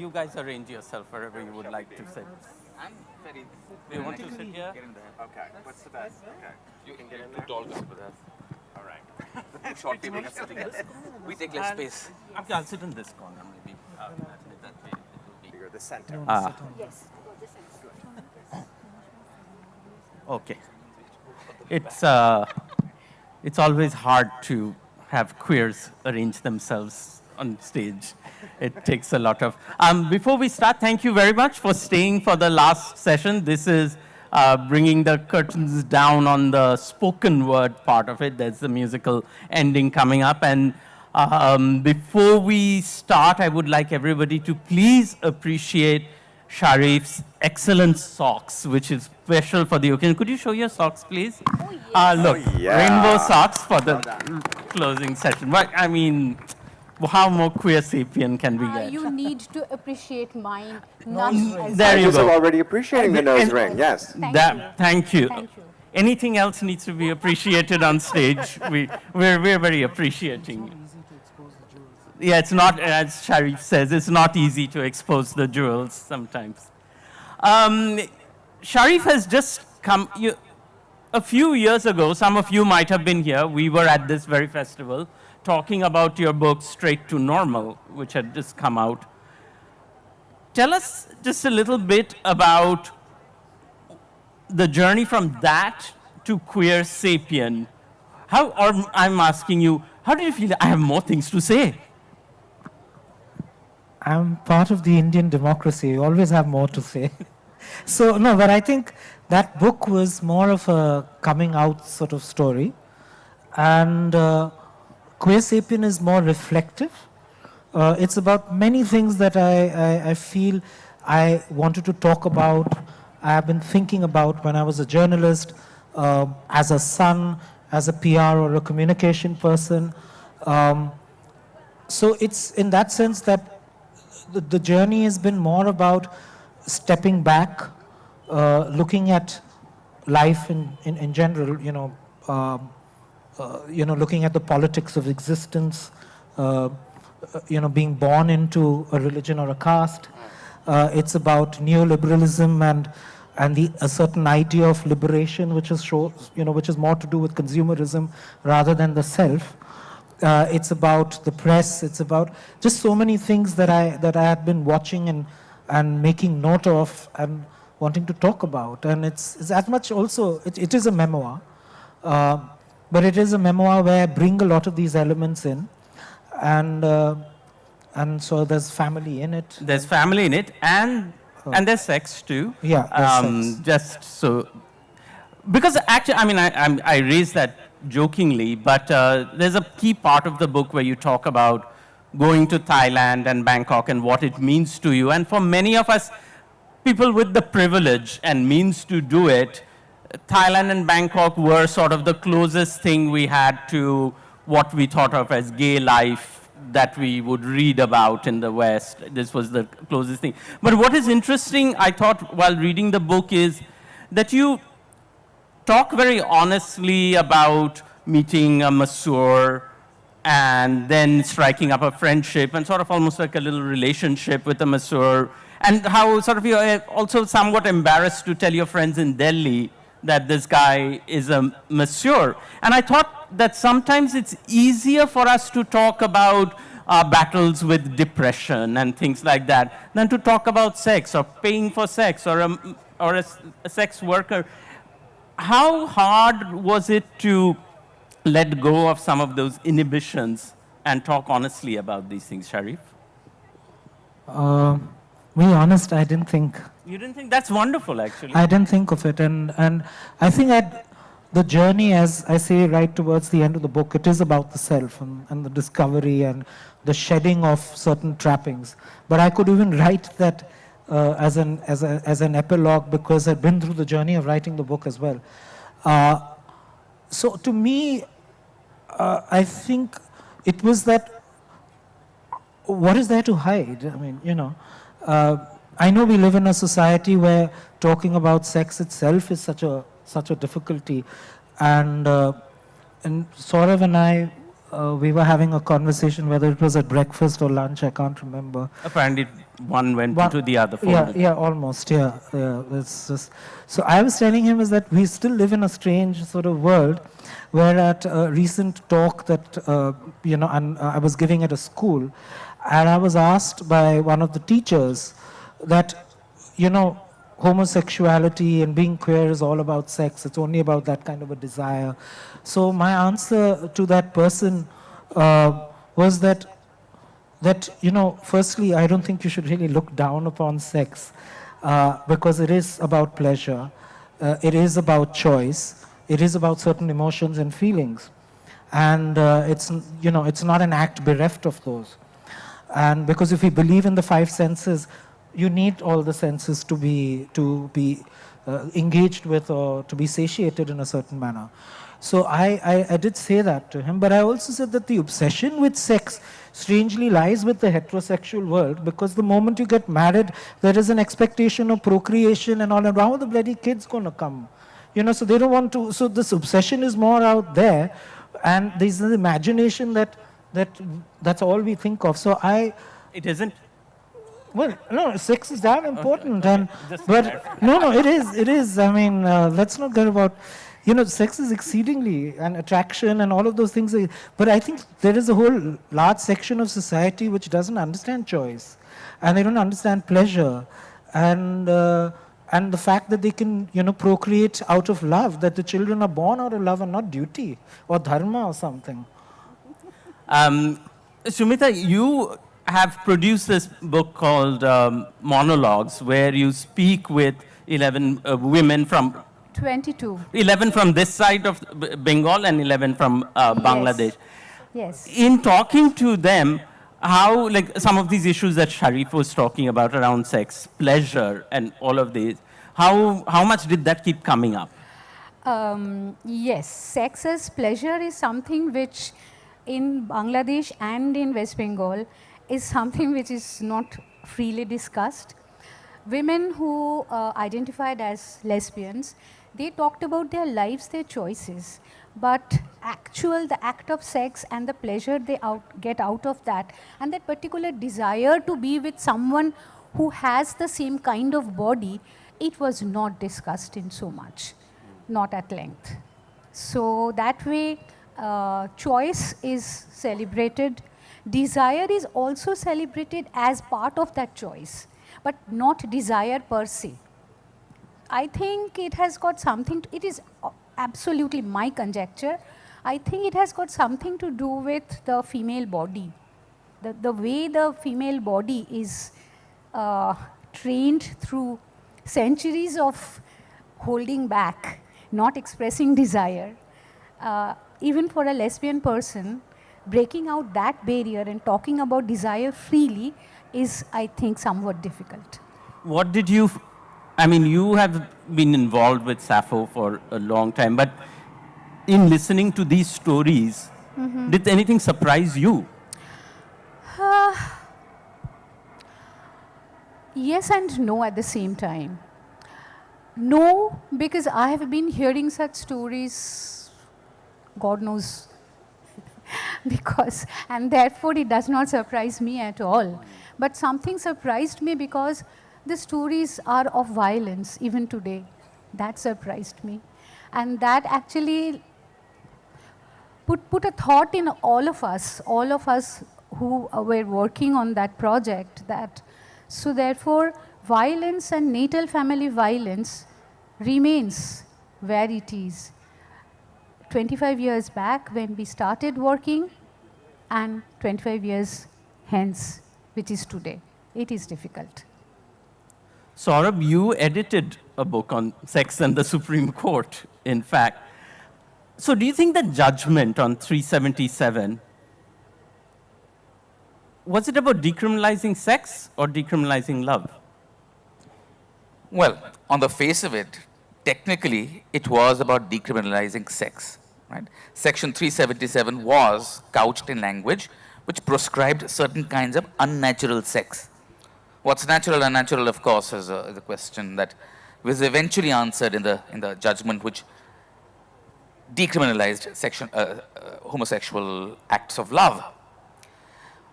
you guys arrange yourself wherever you would like to sit. I'm very. You want to sit here? Get in there. Okay. What's the best? Okay. You can get in Too there. tall to sit with us. All right. Short people are sitting here. We take less space. Okay, I'll sit in this corner maybe. That way it will be. You're the center. Yes. Okay. It's always hard to have queers arrange themselves on stage. It takes a lot of... before we start, thank you very much for staying for the last session. This is bringing the curtains down on the spoken word part of it. There's the musical ending coming up. And before we start, I would like everybody to please appreciate Sharif's excellent socks, which is special for the occasion. Could you show your socks, please? Oh, yes. Look, Oh, yeah. rainbow socks for the closing session. But I mean, how more Queersapien can we get? You need to appreciate mine. None else. There you You're go. already appreciating the nose ring. Yes. Thank you. Thank you. Anything else needs to be appreciated on stage. We're very appreciating. Yeah, it's not, as Sharif says, it's not easy to expose the jewels sometimes. Sharif has just come, a few years ago, some of you might have been here, we were at this very festival talking about your book, Straight to Normal, which had just come out. Tell us just a little bit about the journey from that to Queersapien. Or I'm asking you, how do you feel? I have more things to say. I'm part of the Indian democracy. You always have more to say. So, no, but I think that book was more of a coming out sort of story. And Queersapien is more reflective. It's about many things that I feel I wanted to talk about. I have been thinking about when I was a journalist, as a son, as a PR or a communication person. So it's in that sense that the journey has been more about stepping back, looking at life in general, looking at the politics of existence, being born into a religion or a caste. It's about neoliberalism and a certain idea of liberation, which is which is more to do with consumerism rather than the self. It's about the press. It's about just so many things that I had been watching and making note of and wanting to talk about. And it's as much also, it is a memoir, but it is a memoir where I bring a lot of these elements in. And so there's family in it. There's family in it, and there's sex too. Yeah, there's sex. Just so, because actually, I mean, I raised that jokingly, but there's a key part of the book where you talk about going to Thailand and Bangkok and what it means to you. And for many of us, people with the privilege and means to do it, Thailand and Bangkok were sort of the closest thing we had to what we thought of as gay life that we would read about in the West. This was the closest thing. But what is interesting, I thought, while reading the book is that you talk very honestly about meeting a masseur and then striking up a friendship and sort of almost like a little relationship with a masseur, and how sort of you're also somewhat embarrassed to tell your friends in Delhi that this guy is a masseur. And I thought that sometimes it's easier for us to talk about battles with depression and things like that than to talk about sex or paying for sex or a sex worker. How hard was it to let go of some of those inhibitions and talk honestly about these things, Sharif? Be honest, I didn't think. You didn't think? That's wonderful, actually. I didn't think of it. And I think the journey, as I say right towards the end of the book, it is about the self and the discovery and the shedding of certain trappings. But I could even write that as an epilogue because I'd been through the journey of writing the book as well. So to me, I think it was that, what is there to hide? I mean, I know we live in a society where talking about sex itself is such a difficulty, and Saurabh and I we were having a conversation, whether it was at breakfast or lunch, I can't remember. Apparently, one went into the other. Yeah, almost, yeah. It's just, so I was telling him is that we still live in a strange sort of world, where at a recent talk that, and I was giving at a school, and I was asked by one of the teachers that, homosexuality and being queer is all about sex. It's only about that kind of a desire. So my answer to that person was that, firstly, I don't think you should really look down upon sex because it is about pleasure. It is about choice. It is about certain emotions and feelings. And it's not an act bereft of those. And because if we believe in the five senses, you need all the senses to be engaged with or to be satiated in a certain manner. So I did say that to him, but I also said that the obsession with sex strangely lies with the heterosexual world, because the moment you get married, there is an expectation of procreation and all, and how are the bloody kids going to come? So they don't want to, so this obsession is more out there, and there's an imagination that's all we think of. So It isn't? Well, no, sex is damn important, but no, it is. I mean, let's not get about, sex is exceedingly an attraction and all of those things. But I think there is a whole large section of society which doesn't understand choice, and they don't understand pleasure, and the fact that they can, procreate out of love, that the children are born out of love and not duty or dharma or something. Sumita, you have produced this book called Monologues, where you speak with 11 women from 22. 11 from this side of Bengal and 11 from Bangladesh. Yes. In talking to them, how, like some of these issues that Sharif was talking about around sex, pleasure, and all of these, how much did that keep coming up? Yes, sex as pleasure is something which in Bangladesh and in West Bengal is something which is not freely discussed. Women who identified as lesbians, they talked about their lives, their choices, but the act of sex and the pleasure they get out of that, and that particular desire to be with someone who has the same kind of body, it was not discussed in so much, not at length. So that way, choice is celebrated. Desire is also celebrated as part of that choice, but not desire per se. I think it has got something, it is absolutely my conjecture, I think it has got something to do with the female body. The way the female body is trained through centuries of holding back, not expressing desire. Even for a lesbian person, breaking out that barrier and talking about desire freely is, I think, somewhat difficult. What did you, you have been involved with Sappho for a long time, but in listening to these stories, did anything surprise you? Yes and no at the same time. No, because I have been hearing such stories, God knows, and therefore it does not surprise me at all. But something surprised me because the stories are of violence even today. That surprised me. And that actually put a thought in all of us who were working on that project, that so therefore violence and natal family violence remains where it is. 25 years back when we started working, and 25 years hence, which is today. It is difficult. Saurabh, you edited a book on sex and the Supreme Court, in fact. So do you think the judgment on 377, was it about decriminalizing sex or decriminalizing love? Well, on the face of it, technically, it was about decriminalizing sex. Right? Section 377 was couched in language which prescribed certain kinds of unnatural sex. What's natural and unnatural, of course, is a question that was eventually answered in the judgment, which decriminalized homosexual acts of love.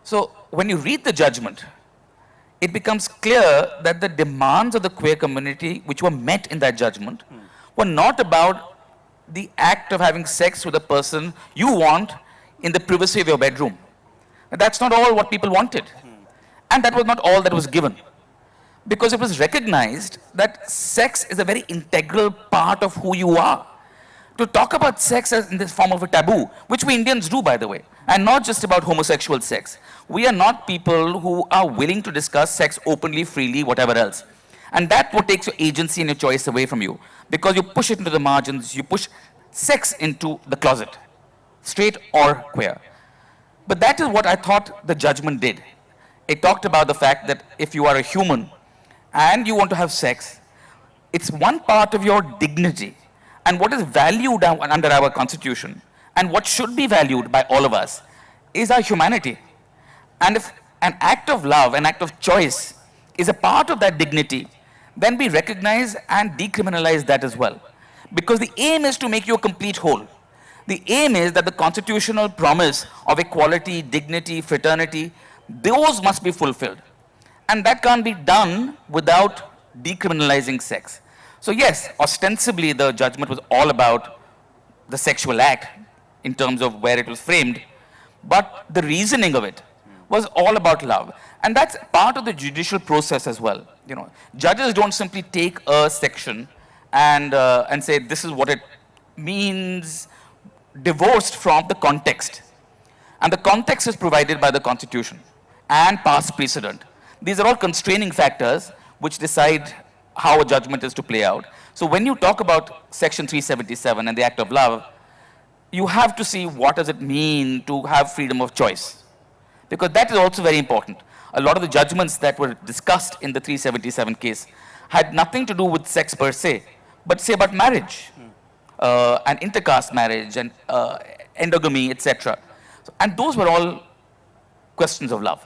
So when you read the judgment, it becomes clear that the demands of the queer community which were met in that judgment were not about the act of having sex with a person you want in the privacy of your bedroom. That's not all what people wanted. And that was not all that was given. Because it was recognized that sex is a very integral part of who you are. To talk about sex as in this form of a taboo, which we Indians do, by the way, and not just about homosexual sex. We are not people who are willing to discuss sex openly, freely, whatever else. And that what takes your agency and your choice away from you. Because you push it into the margins, you push sex into the closet, straight or queer. But that is what I thought the judgment did. It talked about the fact that if you are a human and you want to have sex, it's one part of your dignity. And what is valued under our constitution and what should be valued by all of us is our humanity. And if an act of love, an act of choice is a part of that dignity, then we recognize and decriminalize that as well. Because the aim is to make you a complete whole. The aim is that the constitutional promise of equality, dignity, fraternity, those must be fulfilled. And that can't be done without decriminalizing sex. So yes, ostensibly the judgment was all about the sexual act in terms of where it was framed, but the reasoning of it was all about love. And that's part of the judicial process as well. You know, judges don't simply take a section and say this is what it means, divorced from the context. And the context is provided by the Constitution and past precedent. These are all constraining factors which decide how a judgment is to play out. So when you talk about Section 377 and the act of love, you have to see what does it mean to have freedom of choice. Because that is also very important. A lot of the judgments that were discussed in the 377 case had nothing to do with sex per se, but say about marriage, and intercaste marriage, and endogamy, etc. And those were all questions of love.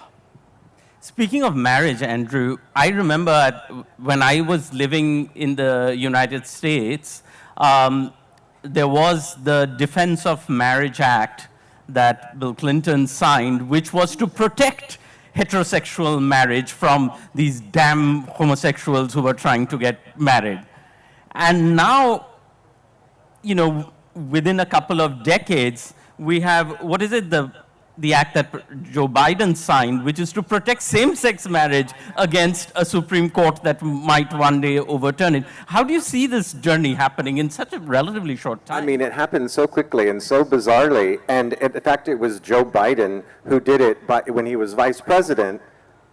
Speaking of marriage, Andrew, I remember when I was living in the United States, there was the Defense of Marriage Act that Bill Clinton signed, which was to protect heterosexual marriage from these damn homosexuals who were trying to get married. And now, you know, within a couple of decades, we have, what is it, the act that Joe Biden signed, which is to protect same-sex marriage against a Supreme Court that might one day overturn it. How do you see this journey happening in such a relatively short time? I mean, it happened so quickly and so bizarrely, and in fact, it was Joe Biden who did it when he was vice president.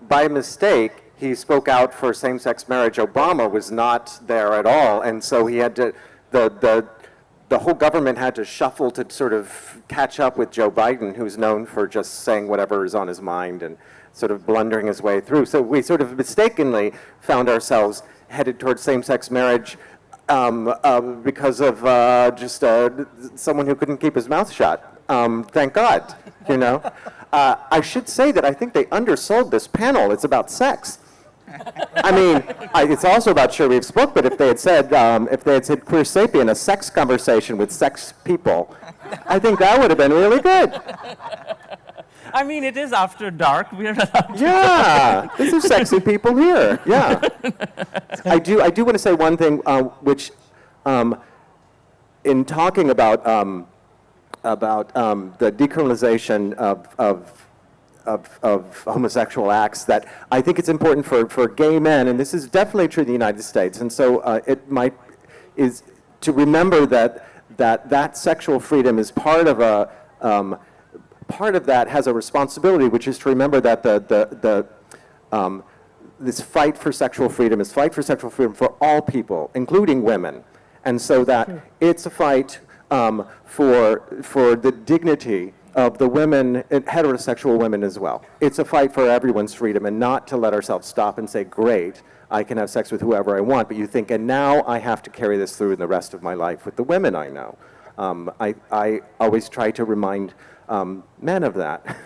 By mistake, he spoke out for same-sex marriage. Obama was not there at all, and so he had to, the whole government had to shuffle to sort of catch up with Joe Biden, who's known for just saying whatever is on his mind and sort of blundering his way through. So we sort of mistakenly found ourselves headed towards same-sex marriage because of just someone who couldn't keep his mouth shut. Thank God, you know. I should say that I think they undersold this panel. It's about sex. I mean, it's also about Sharif's book, but if they had said Queersapien, a sex conversation with sex people, I think that would have been really good. I mean, it is after dark. We're allowed to. Yeah, there's some sexy people here. Yeah, I do want to say one thing, which, in talking about the decriminalization of homosexual acts, that I think it's important for gay men, and this is definitely true in the United States, and so is to remember that sexual freedom is part of part of that has a responsibility, which is to remember that this fight for sexual freedom is fight for sexual freedom for all people, including women, and so that it's a fight for the dignity of the women, heterosexual women as well. It's a fight for everyone's freedom, and not to let ourselves stop and say, great, I can have sex with whoever I want, but you think, and now I have to carry this through in the rest of my life with the women I know. I always try to remind men of that.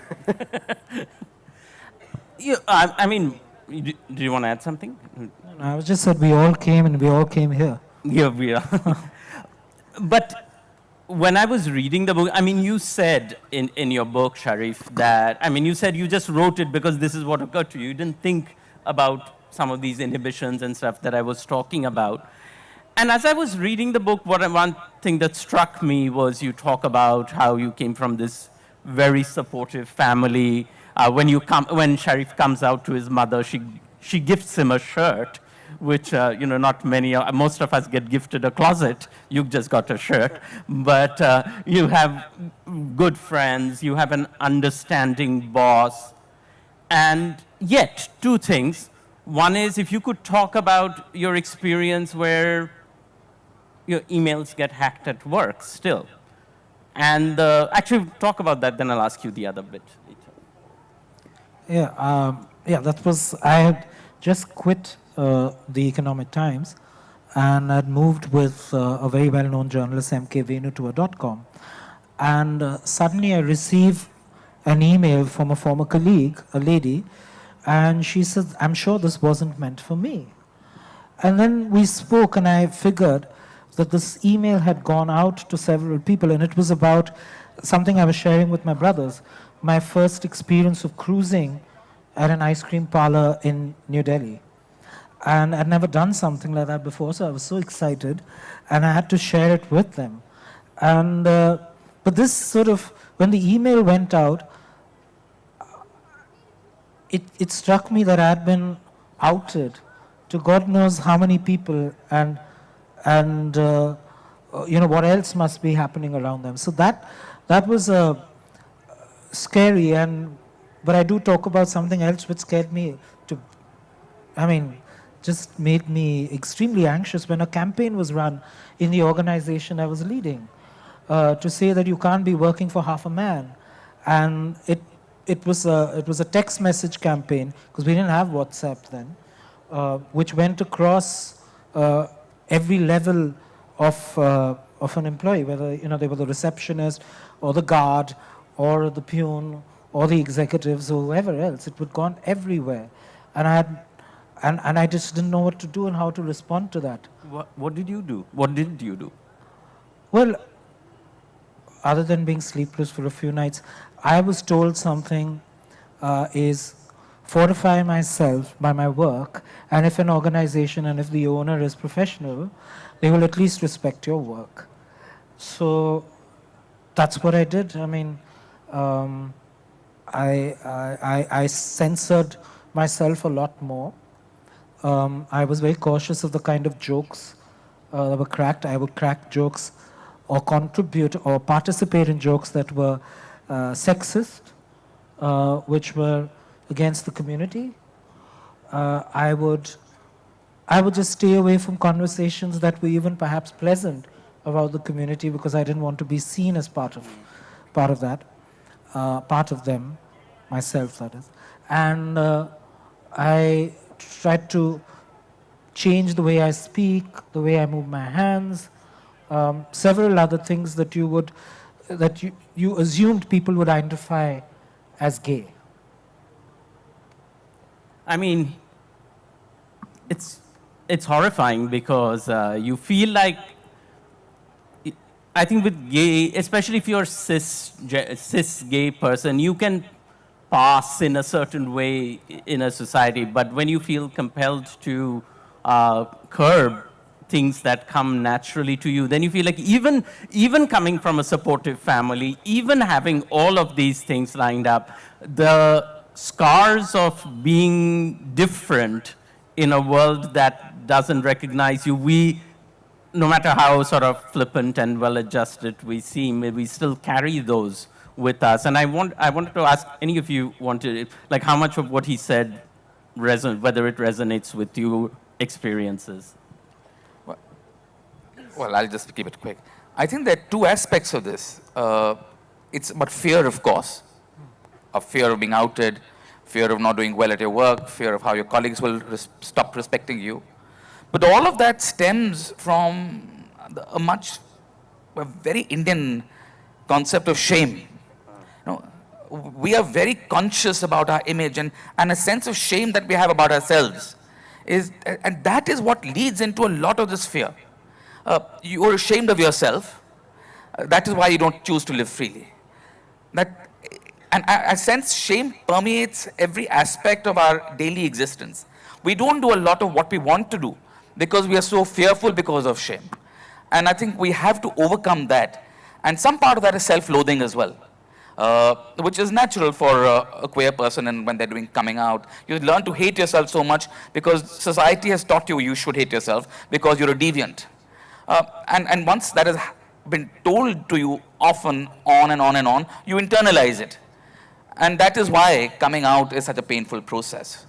I mean, do you want to add something? No, I was just said we all came and we all came here. Yeah, we are. But when I was reading the book, I mean, you said in your book, Sharif, that, I mean, you said you just wrote it because this is what occurred to you. You didn't think about some of these inhibitions and stuff that I was talking about. And as I was reading the book, one thing that struck me was you talk about how you came from this very supportive family. When Sharif comes out to his mother, she gifts him a shirt, which not many, most of us get gifted a closet. You just got a shirt, but you have good friends, you have an understanding boss, and yet two things. One is if you could talk about your experience where your emails get hacked at work still. And actually, talk about that, then I'll ask you the other bit later. That was, I had just quit the Economic Times and had moved with a very well-known journalist, M.K. Venu, to a .com. And suddenly I received an email from a former colleague, a lady, and she said, I'm sure this wasn't meant for me. And then we spoke, and I figured that this email had gone out to several people, and it was about something I was sharing with my brothers, my first experience of cruising at an ice cream parlor in New Delhi. And I'd never done something like that before, so I was so excited, and I had to share it with them. And but this sort of, when the email went out, it struck me that I had been outed to God knows how many people, and what else must be happening around them. So that was scary, but I do talk about something else which scared me just made me extremely anxious when a campaign was run in the organization I was leading to say that you can't be working for half a man. And it was a text message campaign, because we didn't have WhatsApp then, which went across every level of an employee, whether they were the receptionist or the guard or the peon or the executives or whoever else. It would gone everywhere, and I just didn't know what to do and how to respond to that. What did you do? What did you do? Well, other than being sleepless for a few nights, I was told something is fortify myself by my work, and if an organization and if the owner is professional, they will at least respect your work. So that's what I did. I mean, I censored myself a lot more. I was very cautious of the kind of jokes that were cracked. I would crack jokes or contribute or participate in jokes that were sexist, which were against the community. I would just stay away from conversations that were even perhaps pleasant about the community, because I didn't want to be seen as part of that, part of them, myself, that is. And I tried to change the way I speak, the way I move my hands, several other things that you assumed people would identify as gay. I mean, it's horrifying, because you feel like, I think with gay, especially if you're cis gay person, you can pass in a certain way in a society, but when you feel compelled to curb things that come naturally to you, then you feel like even coming from a supportive family, even having all of these things lined up, the scars of being different in a world that doesn't recognize you, no matter how sort of flippant and well-adjusted we seem, we still carry those with us. And I wanted to ask any of you like how much of what he said whether it resonates with your experiences. Well, I'll just keep it quick. I think there are two aspects of this. It's about fear, of course, of fear of being outed, fear of not doing well at your work, fear of how your colleagues will stop respecting you. But all of that stems from a very Indian concept of shame. We are very conscious about our image, and a sense of shame that we have about ourselves and that is what leads into a lot of this fear. You are ashamed of yourself, That is why you don't choose to live freely. That, and I sense shame permeates every aspect of our daily existence. We don't do a lot of what we want to do because we are so fearful because of shame. And I think we have to overcome that. And some part of that is self-loathing as well, which is natural for a queer person, and when they're doing coming out. You learn to hate yourself so much because society has taught you you should hate yourself because you're a deviant. And once that has been told to you often, on and on and on, you internalize it. And that is why coming out is such a painful process.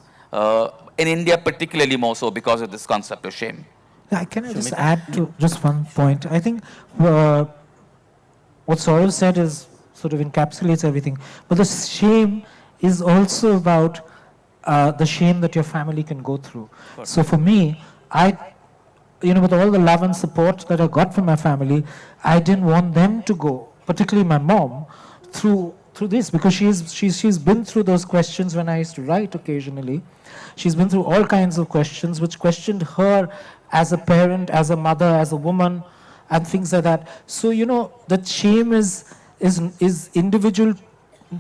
In India, particularly more so because of this concept of shame. Yeah, can I just add to just one point? I think what Saurabh said is sort of encapsulates everything. But the shame is also about the shame that your family can go through. So for me, with all the love and support that I got from my family, I didn't want them to go, particularly my mom, through this, because she's been through those questions when I used to write occasionally. She's been through all kinds of questions which questioned her as a parent, as a mother, as a woman, and things like that. So, that shame is individual,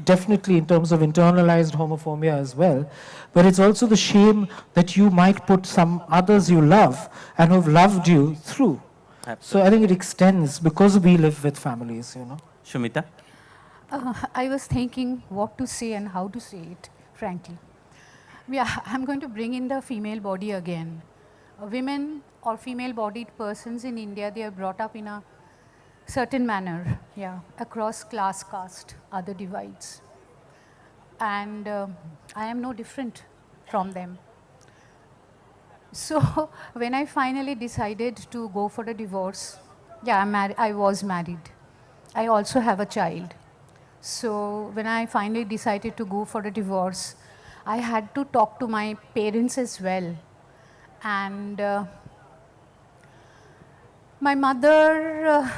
definitely in terms of internalized homophobia as well, but it's also the shame that you might put some others you love and who've loved you through. Absolutely. So I think it extends because we live with families, Sumita? I was thinking what to say and how to say it, frankly. Yeah, I'm going to bring in the female body again. Women or female-bodied persons in India, they are brought up in a certain manner, across class, caste, other divides. And I am no different from them. So when I finally decided to go for a divorce, I was married. I also have a child. So when I finally decided to go for a divorce, I had to talk to my parents as well. And my mother,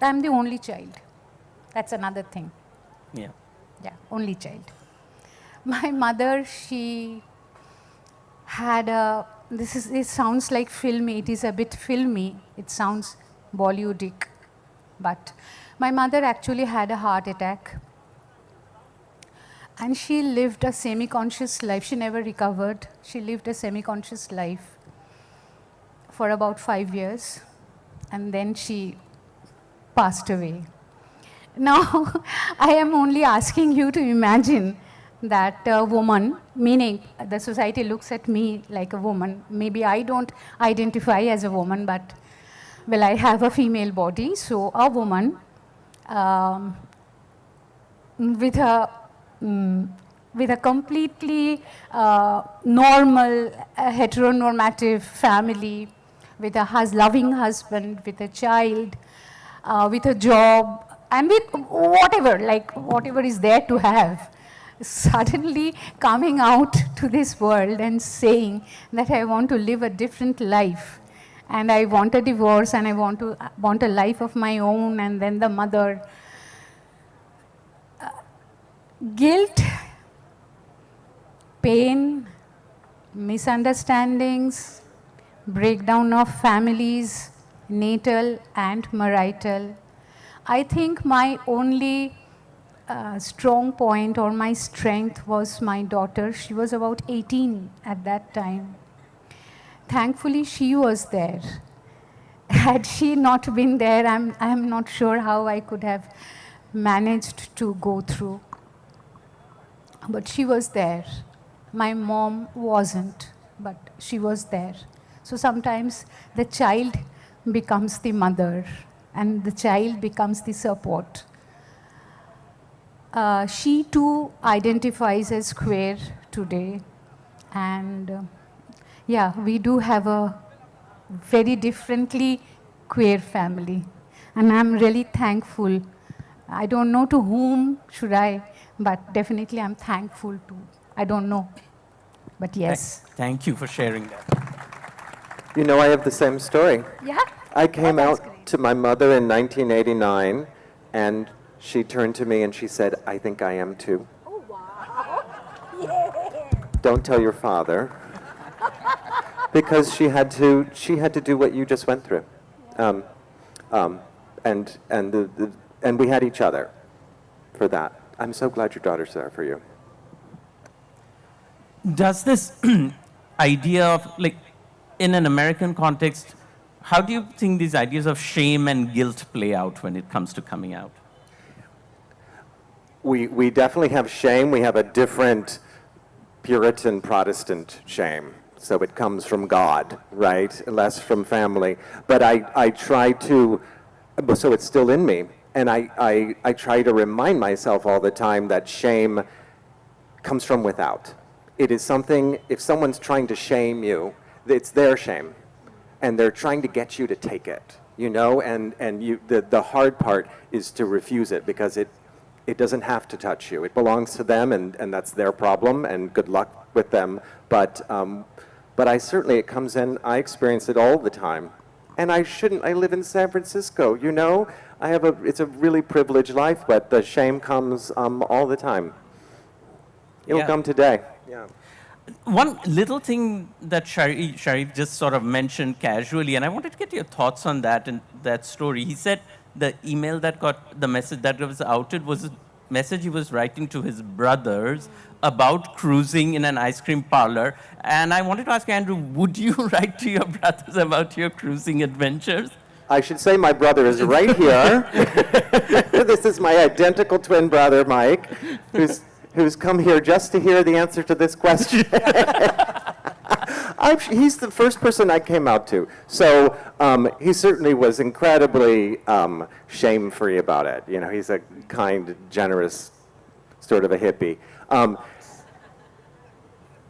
I'm the only child. That's another thing. Yeah, only child. My mother, she had it sounds like filmy, it is a bit filmy, it sounds Bollywoodic, but my mother actually had a heart attack. And she lived a semi-conscious life. She never recovered. She lived a semi-conscious life for about 5 years. And then she passed away. Now, I am only asking you to imagine that a woman, meaning the society looks at me like a woman. Maybe I don't identify as a woman, but, well, I have a female body. So a woman with a completely normal, heteronormative family, with a loving husband, with a child, with a job, and with whatever is there to have, suddenly coming out to this world and saying that I want to live a different life, and I want a divorce, and I want a life of my own, and then the mother. Guilt, pain, misunderstandings, breakdown of families, natal and marital. I think my only strong point or my strength was my daughter. She was about 18 at that time. Thankfully, she was there. Had she not been there, I'm not sure how I could have managed to go through. But she was there. My mom wasn't, but she was there. So sometimes the child becomes the mother, and the child becomes the support. She too identifies as queer today. And we do have a very differently queer family. And I'm really thankful. I don't know to whom should I, but definitely I'm thankful to. I don't know, but yes. Thank you for sharing that. I have the same story. Yeah? I came that's out great. to my mother in 1989, and she turned to me and she said, "I think I am too." Oh, wow. Yeah. Don't tell your father. Because she had to do what you just went through. and we had each other for that. I'm so glad your daughter's there for you. Does this idea of, like, in an American context, how do you think these ideas of shame and guilt play out when it comes to coming out? We definitely have shame. We have a different Puritan Protestant shame. So it comes from God, right? Less from family. But I try to, so it's still in me. And I try to remind myself all the time that shame comes from without. It is something, if someone's trying to shame you, it's their shame. And they're trying to get you to take it, you know? And the hard part is to refuse it, because it doesn't have to touch you. It belongs to them, and that's their problem, and good luck with them. But I certainly, it comes in, I experience it all the time. And I shouldn't, I live in San Francisco, you know? It's a really privileged life, but the shame comes all the time. It'll come today. Yeah. One little thing that Sharif just sort of mentioned casually, and I wanted to get your thoughts on that and that story. He said the email that got the message that was outed was a message he was writing to his brothers about cruising in an ice cream parlor. And I wanted to ask Andrew, would you write to your brothers about your cruising adventures? I should say my brother is right here. This is my identical twin brother, Mike, who's come here just to hear the answer to this question. He's the first person I came out to. So he certainly was incredibly shame-free about it. You know, he's a kind, generous, sort of a hippie.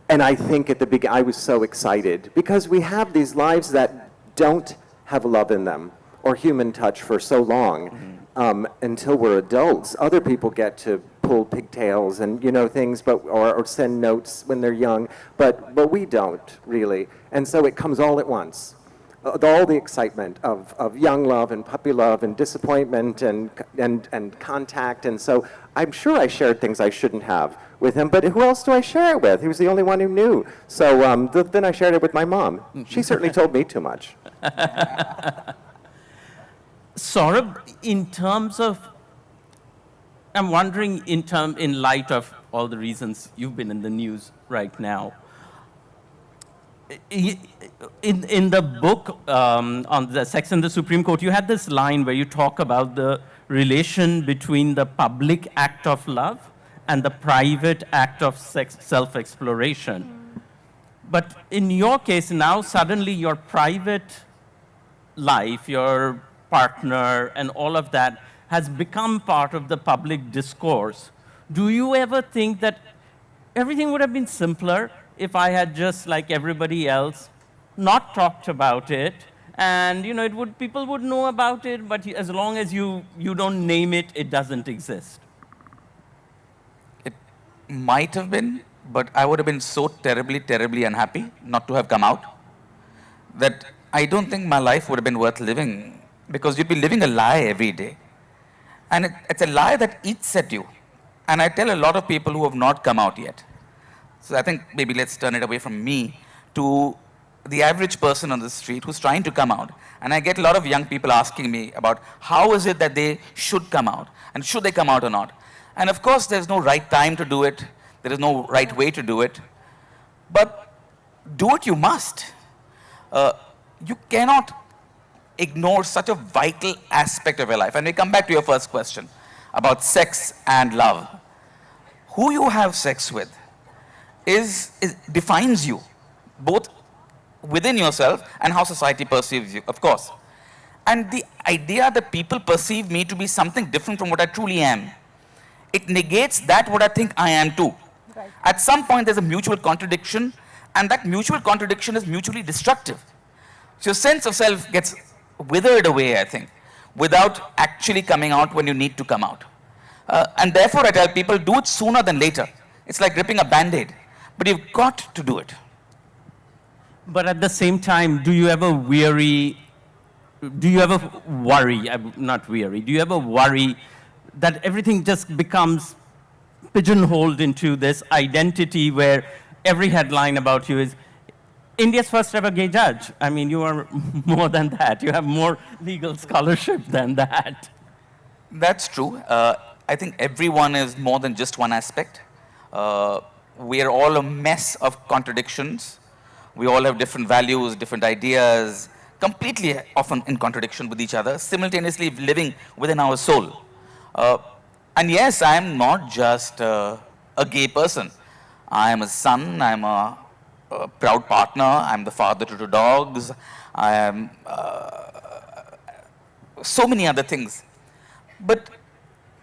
And I think at the beginning, I was so excited, because we have these lives that don't have love in them or human touch for so long, until we're adults. Other people get to pull pigtails and, you know, things, but or send notes when they're young, but we don't really. And so it comes all at once. All the excitement of young love and puppy love and disappointment and contact. And so I'm sure I shared things I shouldn't have with him, but who else do I share it with? He was the only one who knew. So then I shared it with my mom. She certainly told me too much. Saurabh, in terms of, I'm wondering in light of all the reasons you've been in the news right now, in the book on the Sex and the Supreme Court, you had this line where you talk about the relation between the public act of love and the private act of self-exploration. But in your case now, suddenly your private life, your partner, and all of that has become part of the public discourse. Do you ever think that everything would have been simpler if I had just, like everybody else, not talked about it, and you know, people would know about it, but as long as you don't name it, it doesn't exist? It might have been, but I would have been so terribly, terribly unhappy not to have come out, that I don't think my life would have been worth living, because you'd be living a lie every day. And it's a lie that eats at you. And I tell a lot of people who have not come out yet. So I think maybe let's turn it away from me to the average person on the street who's trying to come out. And I get a lot of young people asking me about how is it that they should come out, and should they come out or not. And of course, there's no right time to do it. There is no right way to do it. But do it you must. You cannot ignore such a vital aspect of your life. And we come back to your first question about sex and love. Who you have sex with defines you, both within yourself and how society perceives you, of course. And the idea that people perceive me to be something different from what I truly am, it negates that what I think I am too. Right. At some point there's a mutual contradiction, and that mutual contradiction is mutually destructive. So your sense of self gets withered away, I think, without actually coming out when you need to come out. And therefore I tell people, do it sooner than later. It's like ripping a Band-Aid, but you've got to do it. But at the same time, do you ever worry, do you ever worry that everything just becomes pigeonholed into this identity where every headline about you is India's first ever gay judge. I mean, you are more than that. You have more legal scholarship than that. That's true. I think everyone is more than just one aspect. We are all a mess of contradictions. We all have different values, different ideas, completely often in contradiction with each other, simultaneously living within our soul. And yes, I am not just a gay person. I am a son, I am a proud partner, I am the father to two dogs, I am so many other things. But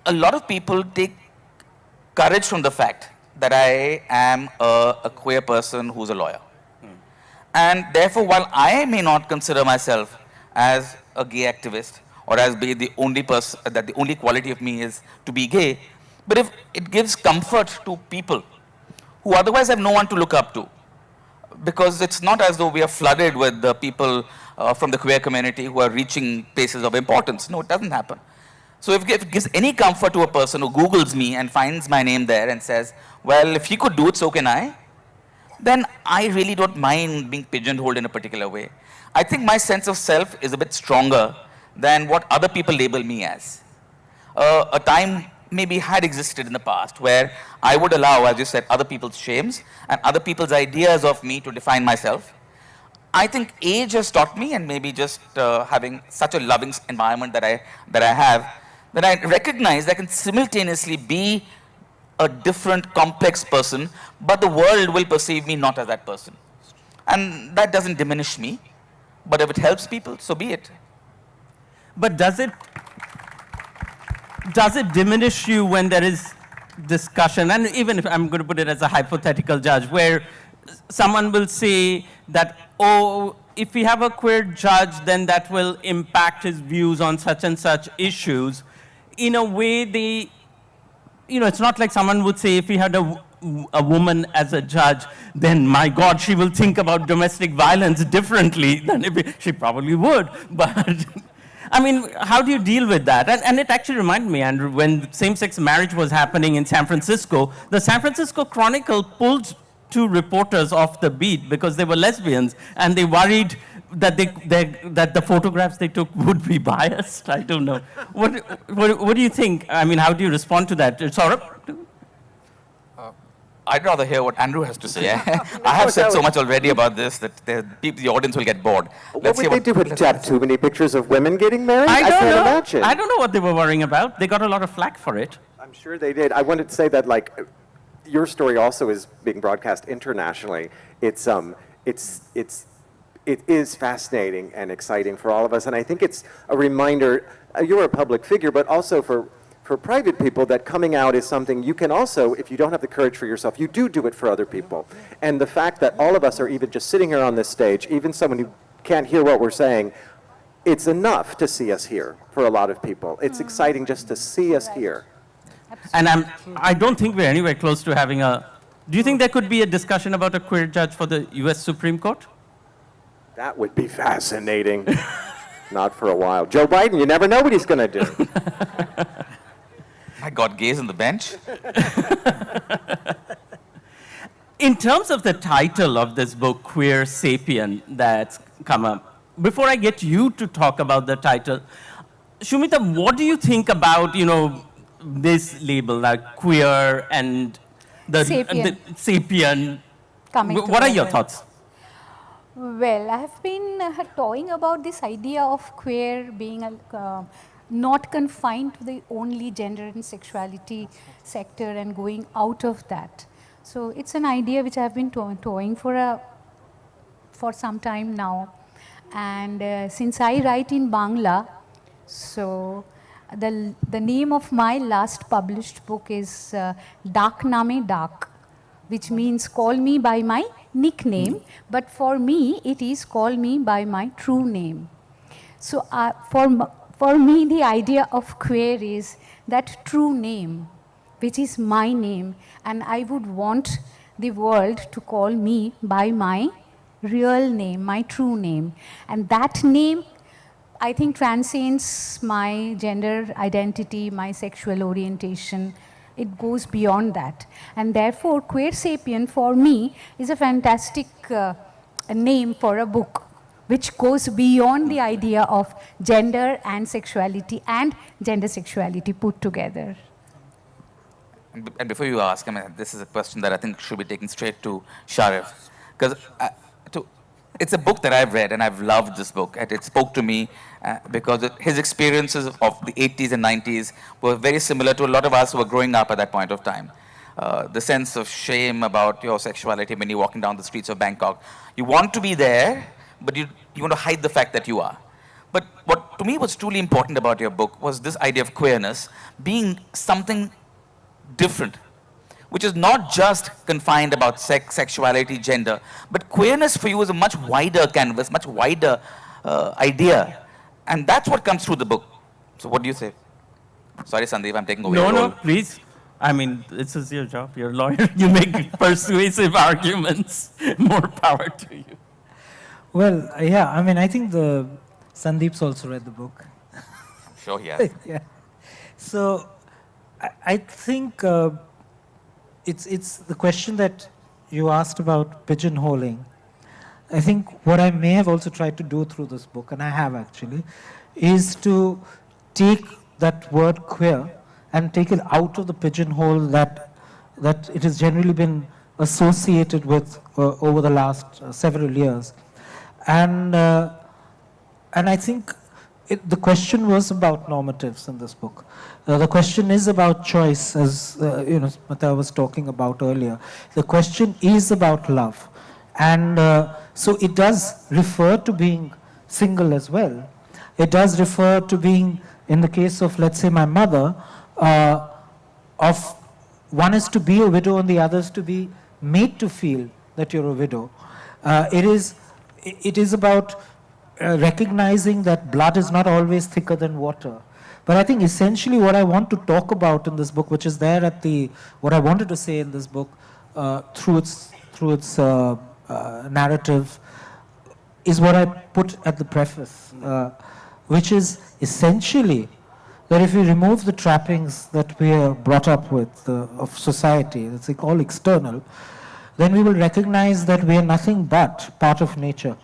a lot of people take courage from the fact that I am a queer person who's a lawyer. And therefore, while I may not consider myself as a gay activist or as be the only person, that the only quality of me is to be gay, but if it gives comfort to people who otherwise have no one to look up to, because it's not as though we are flooded with the people from the queer community who are reaching places of importance. No, it doesn't happen. So if it gives any comfort to a person who Googles me and finds my name there and says, well, if he could do it, so can I, then I really don't mind being pigeonholed in a particular way. I think my sense of self is a bit stronger than what other people label me as. A time maybe had existed in the past where I would allow, as you said, other people's shames and other people's ideas of me to define myself. I think age has taught me, and maybe just having such a loving environment that I have, that I recognize I can simultaneously be a different, complex person, but the world will perceive me not as that person. And that doesn't diminish me, but if it helps people, so be it. But does it diminish you when there is discussion, and even if I'm going to put it as a hypothetical judge, where someone will say that, oh, if we have a queer judge, then that will impact his views on such and such issues. In a way, it's not like someone would say, if we had a woman as a judge, then my God, she will think about domestic violence differently than she probably would. But I mean, how do you deal with that? And it actually reminded me, Andrew, when same-sex marriage was happening in San Francisco, the San Francisco Chronicle pulled 2 reporters off the beat because they were lesbians, and they worried that that the photographs they took would be biased. I don't know. What do you think? I mean, how do you respond to that? Saurabh? I'd rather hear what Andrew has to say. I have said so much already about this that the audience will get bored. What would they do? Have too many pictures of women getting married? I don't can't know. imagine. I don't know what they were worrying about. They got a lot of flack for it. I'm sure they did. I wanted to say that, like, your story also is being broadcast internationally. It is fascinating and exciting for all of us, and I think it's a reminder. You're a public figure, but also for private people, that coming out is something you can also, if you don't have the courage for yourself, you do it for other people. And the fact that all of us are even just sitting here on this stage, even someone who can't hear what we're saying, it's enough to see us here for a lot of people. It's exciting just to see us here. And I don't think we're anywhere close to having do you think there could be a discussion about a queer judge for the US Supreme Court? That would be fascinating. Not for a while. Joe Biden, you never know what he's going to do. My God, gays on the bench? In terms of the title of this book, Queersapien, that's come up, before I get you to talk about the title, Sumita, what do you think about, this label, like queer and the sapien? What are your thoughts? Well, I have been toying about this idea of queer being not confined to the only gender and sexuality sector and going out of that. So it's an idea which I have been toying for some time now. And since I write in Bangla, so the name of my last published book is Dak Name Dak, which means call me by my nickname, but for me it is call me by my true name. So for me the idea of queer is that true name, which is my name, and I would want the world to call me by my real name, my true name. And that name, I think, transcends my gender identity, my sexual orientation. It goes beyond that. And therefore, Queersapien for me is a fantastic a name for a book which goes beyond the idea of gender and sexuality and gender sexuality put together. And before you ask, I mean, this is a question that I think should be taken straight to Sharif. Because it's a book that I've read, and I've loved this book. And it spoke to me because his experiences of the 80s and 90s were very similar to a lot of us who were growing up at that point of time. The sense of shame about your sexuality when you're walking down the streets of Bangkok. You want to be there, but you want to hide the fact that you are. But what to me was truly important about your book was this idea of queerness being something different, which is not just confined about sex, sexuality, gender, but queerness for you is a much wider canvas, much wider idea. And that's what comes through the book. So what do you say? Sorry, Sandip, I'm taking over your role. No, please. I mean, this is your job. You're a lawyer. You make persuasive arguments. More power to you. Well, yeah, I mean, I think Sandip's also read the book. I'm sure he has. Yeah. So I think it's the question that you asked about pigeonholing. I think what I may have also tried to do through this book, and I have actually, is to take that word queer and take it out of the pigeonhole that it has generally been associated with over the last several years. And I think the question was about normatives in this book. The question is about choice, as Mata was talking about earlier. The question is about love. And so it does refer to being single as well. It does refer to being, in the case of, let's say, my mother, of one is to be a widow and the other is to be made to feel that you're a widow. It is about recognizing that blood is not always thicker than water. But I think essentially what I want to talk about in this book, which is there at what I wanted to say in this book through its narrative, is what I put at the preface, which is essentially that if we remove the trappings that we are brought up with of society, it's like all external, then we will recognize that we are nothing but part of nature.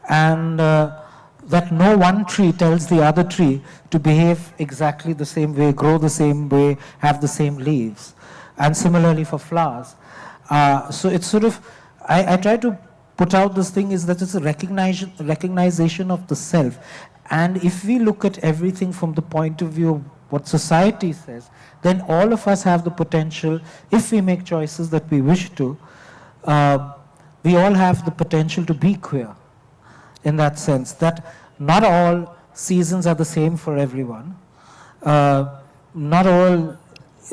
And that no one tree tells the other tree to behave exactly the same way, grow the same way, have the same leaves. And similarly for flowers. So it's sort of, I try to put out this thing is that it's a recognition of the self. And if we look at everything from the point of view of what society says, then all of us have the potential, if we make choices that we wish to, we all have the potential to be queer. In that sense, that not all seasons are the same for everyone. Not all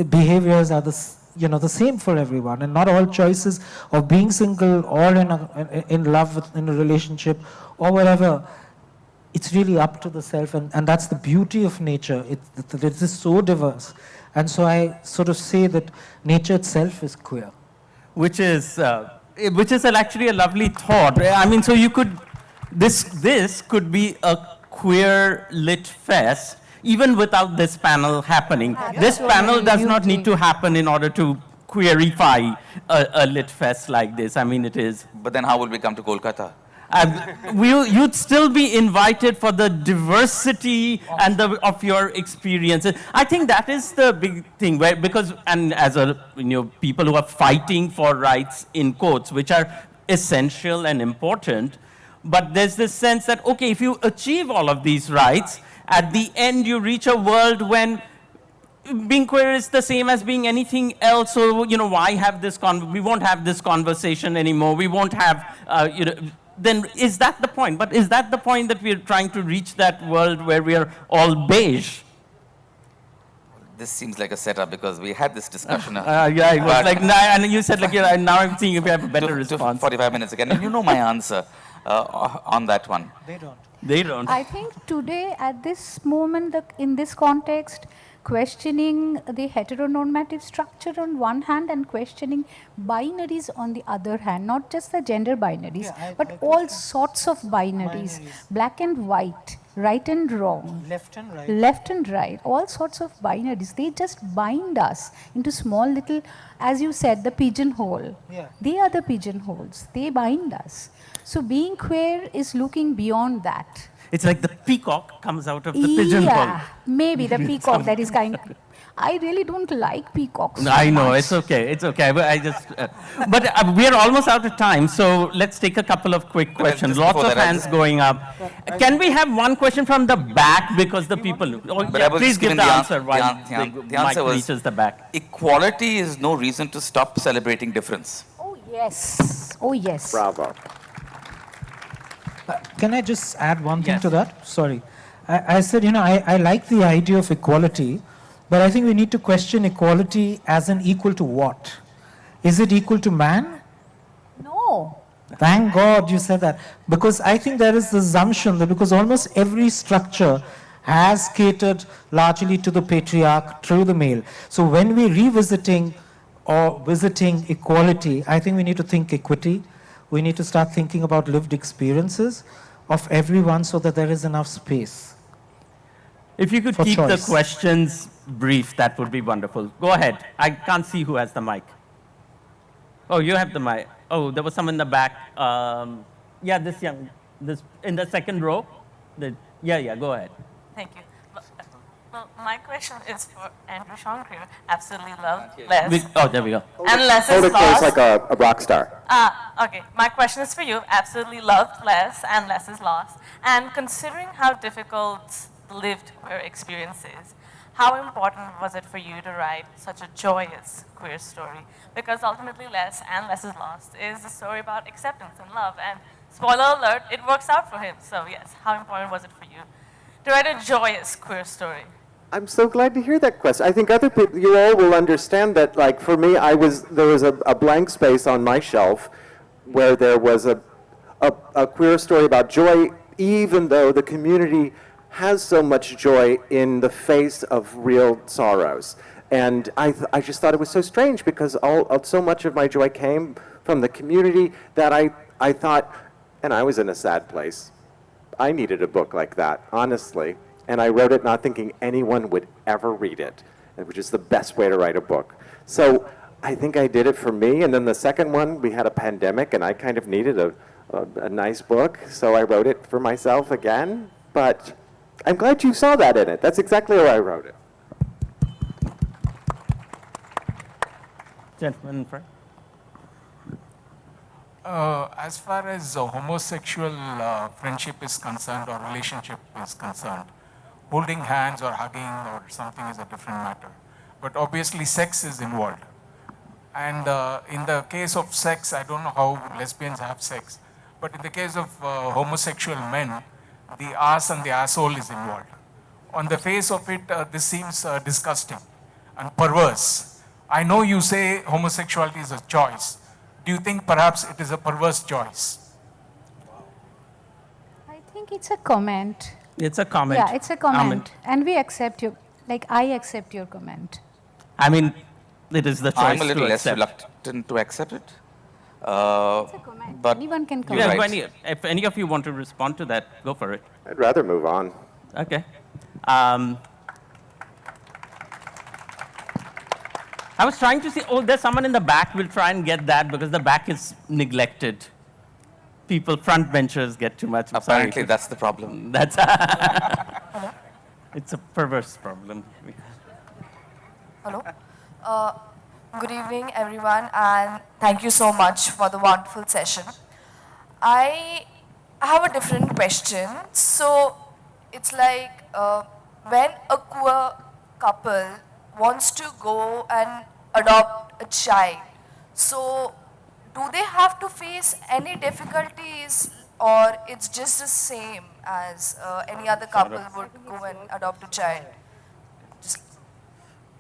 behaviors are the same for everyone, and not all choices of being single or in love in a relationship or whatever. It's really up to the self, and that's the beauty of nature. It is so diverse, and so I sort of say that nature itself is queer, which is actually a lovely thought. I mean, so you could. This could be a queer lit fest even without this panel happening. This panel does not need to happen in order to queerify a lit fest like this. I mean, it is. But then how will we come to Kolkata? You'd still be invited for the diversity and of your experiences. I think that is the big thing, because as people who are fighting for rights in quotes, which are essential and important. But there's this sense that, okay, if you achieve all of these rights, at the end you reach a world when being queer is the same as being anything else. So, why have this we won't have this conversation anymore. We won't have, then is that the point? But is that the point that we're trying to reach, that world where we are all beige? This seems like a setup because we had this discussion. Yeah, it was like, and you said, like, now I'm seeing if we have a better response. 45 minutes again, and you know my answer on that one. They don't. I think today, at this moment, in this context, questioning the heteronormative structure on one hand and questioning binaries on the other hand, not just the gender binaries, but all sorts of binaries, black and white, right and wrong, Left and right, all sorts of binaries. They just bind us into small little, as you said, the pigeonhole. Yeah. They are the pigeonholes. They bind us. So being queer is looking beyond that. It's like the peacock comes out of the pigeonhole. Yeah, maybe the peacock that is kind. I really don't like peacocks. So I know, much. it's okay, it's okay. But I just, but we're almost out of time, so let's take a couple of quick questions. just Lots before of that, hands going up. Can we have one question from the back because the people? Oh, But yeah, I was please just give given the the answer an- while the answer mic was- reaches the back. Equality is no reason to stop celebrating difference. Oh yes. Oh yes. Bravo. Can I just add one thing Yes. to that? Sorry. I said, I like the idea of equality, but I think we need to question equality as an equal to what? Is it equal to man? No. Thank God you said that. Because I think there is the assumption that because almost every structure has catered largely to the patriarch through the male. So when we're revisiting or visiting equality, I think we need to think equity. We need to start thinking about lived experiences of everyone so that there is enough space. If you could For keep choice. the questions brief, that would be wonderful. Go ahead. I can't see who has the mic. Oh, you have the mic. Oh, there was some in the back. Yeah, this in the second row. Yeah, go ahead. Thank you. Well, my question is for Andrew Sean Greer. Absolutely love Les. There we go. And Les Hold is it close lost. like a rock star. Okay, my question is for you. Absolutely loved Les and Les is lost. And considering how difficult the lived queer experience is, how important was it for you to write such a joyous queer story? Because ultimately Les and Les is lost is a story about acceptance and love. And spoiler alert, it works out for him. So yes, how important was it for you to write a joyous queer story? I'm so glad to hear that question. I think other people, you all will understand that, like, for me, there was a blank space on my shelf where there was a queer story about joy, even though the community has so much joy in the face of real sorrows. And I just thought it was so strange because so much of my joy came from the community that I thought, and I was in a sad place. I needed a book like that, honestly. And I wrote it not thinking anyone would ever read it, which is the best way to write a book. So I think I did it for me. And then the second one, we had a pandemic, and I kind of needed a nice book. So I wrote it for myself again. But I'm glad you saw that in it. That's exactly how I wrote it. Gentleman in front. As far as homosexual friendship is concerned or relationship is concerned, holding hands or hugging or something is a different matter. But obviously sex is involved. And in the case of sex, I don't know how lesbians have sex, but in the case of homosexual men, the ass and the asshole is involved. On the face of it, this seems disgusting and perverse. I know you say homosexuality is a choice. Do you think perhaps it is a perverse choice? I think it's a comment. It's a comment. Yeah, it's a comment. And we accept your, I accept your comment. I mean, it is the choice I'm a little to less accept. reluctant to accept it. It's a comment. But Anyone can You're comment. Yeah, right. if any of you want to respond to that, go for it. I'd rather move on. Okay. I was trying to see, there's someone in the back. We'll try and get that because the back is neglected. People, front benchers get too much. I'm sorry. apparently that's the problem. That's it's a perverse problem. Hello. Good evening, everyone, and thank you so much for the wonderful session. I have a different question. So it's like when a queer couple wants to go and adopt a child, so do they have to face any difficulties, or it's just the same as any other couple would go and adopt a child?